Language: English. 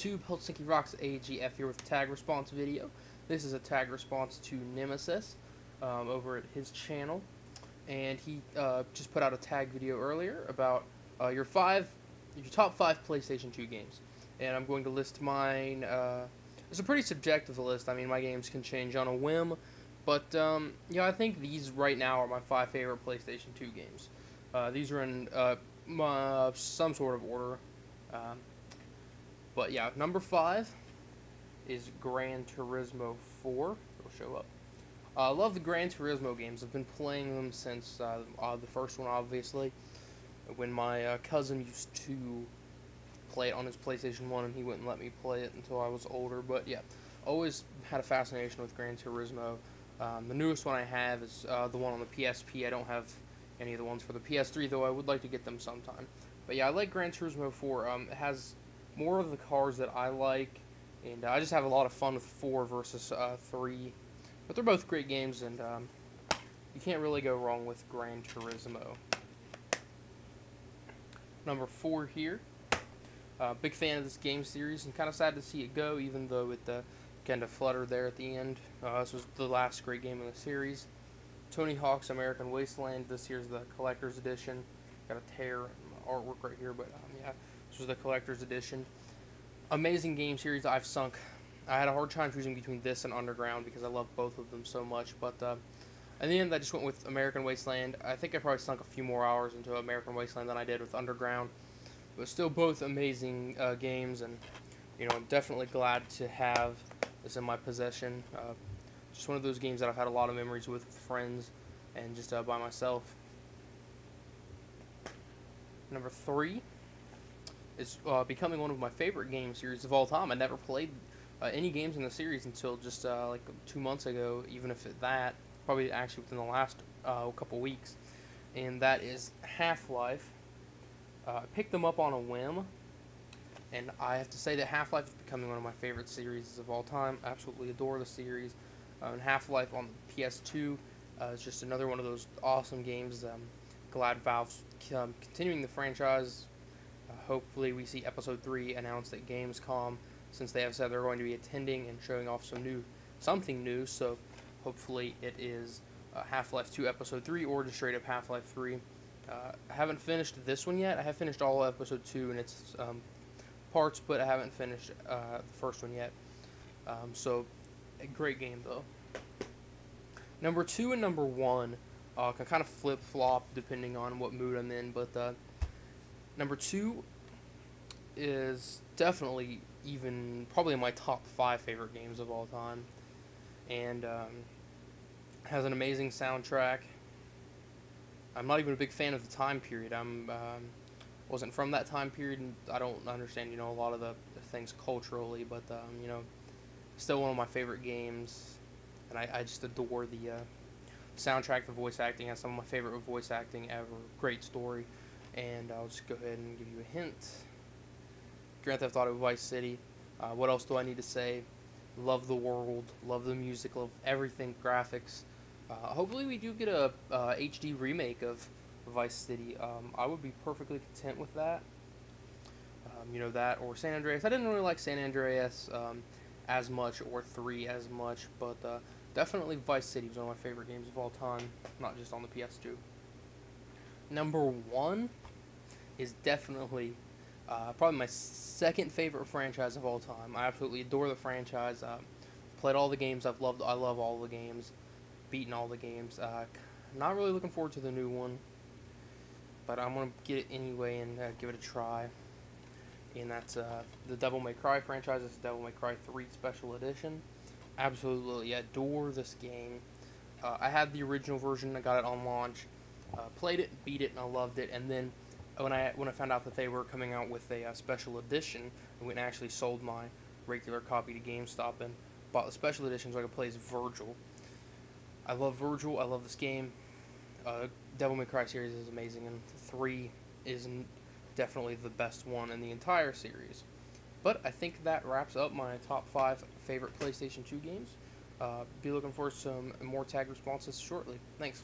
YouTube, Helsinki Rocks AGF here with a tag response video. This is a tag response to Nemesis over at his channel, and he just put out a tag video earlier about your top 5 PlayStation 2 games, and I'm going to list mine. It's a pretty subjective list. I mean, my games can change on a whim, but yeah, I think these right now are my 5 favorite PlayStation 2 games. These are in some sort of order. But yeah, number 5 is Gran Turismo 4. It'll show up. I love the Gran Turismo games. I've been playing them since the first one, obviously. When my cousin used to play it on his PlayStation 1, and he wouldn't let me play it until I was older. But yeah, always had a fascination with Gran Turismo. The newest one I have is the one on the PSP. I don't have any of the ones for the PS3, though I would like to get them sometime. But yeah, I like Gran Turismo 4. It has more of the cars that I like, and I just have a lot of fun with 4 versus 3. But they're both great games, and you can't really go wrong with Gran Turismo. Number 4 here. Big fan of this game series, and kind of sad to see it go, even though it kind of fluttered there at the end. This was the last great game in the series. Tony Hawk's American Wasteland. This here's the collector's edition. Got a tear in my artwork right here, but yeah. This was the collector's edition. Amazing game series. I had a hard time choosing between this and Underground because I love both of them so much. But in the end, I just went with American Wasteland. I think I probably sunk a few more hours into American Wasteland than I did with Underground. But still, both amazing games, and you know, I'm definitely glad to have this in my possession. Just one of those games that I've had a lot of memories with friends and just by myself. Number 3. It's becoming one of my favorite game series of all time. I never played any games in the series until just like 2 months ago, even if that, probably actually within the last couple weeks, and that is Half-Life. I picked them up on a whim, and I have to say that Half-Life is becoming one of my favorite series of all time. I absolutely adore the series. And Half-Life on the PS2 is just another one of those awesome games. Glad Valve's continuing the franchise. Hopefully we see Episode 3 announced at Gamescom, since they have said they're going to be attending and showing off something new. So hopefully it is Half-Life 2 Episode 3 or just straight up Half-Life 3. I haven't finished this one yet. I have finished all of Episode 2 and its parts, but I haven't finished the first one yet. So a great game though. Number 2 and number 1 can kind of flip-flop depending on what mood I'm in, but number 2 is definitely probably my top 5 favorite games of all time, and has an amazing soundtrack. I'm not even a big fan of the time period. Wasn't from that time period, and I don't understand, a lot of the things culturally, but still one of my favorite games, and I just adore the soundtrack. The voice acting has some of my favorite voice acting ever. Great story. And I'll just go ahead and give you a hint. Grand Theft Auto Vice City. What else do I need to say? Love the world, love the music, love everything, graphics. Hopefully we do get a HD remake of Vice City. I would be perfectly content with that. That or San Andreas. I didn't really like San Andreas as much, or 3 as much, but definitely Vice City was one of my favorite games of all time, not just on the PS2. Number 1 is definitely probably my second favorite franchise of all time. I absolutely adore the franchise. Played all the games I've loved. I love all the games. Beaten all the games. Not really looking forward to the new one, but I'm gonna get it anyway and give it a try. And that's the Devil May Cry franchise. It's Devil May Cry 3 Special Edition. Absolutely adore this game. I had the original version. I got it on launch. Played it, beat it, and I loved it. And then when I found out that they were coming out with a special edition, I went and actually sold my regular copy to GameStop and bought the special edition so I could play as Virgil. I love Virgil. I love this game. Devil May Cry series is amazing, and 3 is definitely the best one in the entire series. But I think that wraps up my top 5 favorite PlayStation 2 games. Be looking for some more tag responses shortly. Thanks.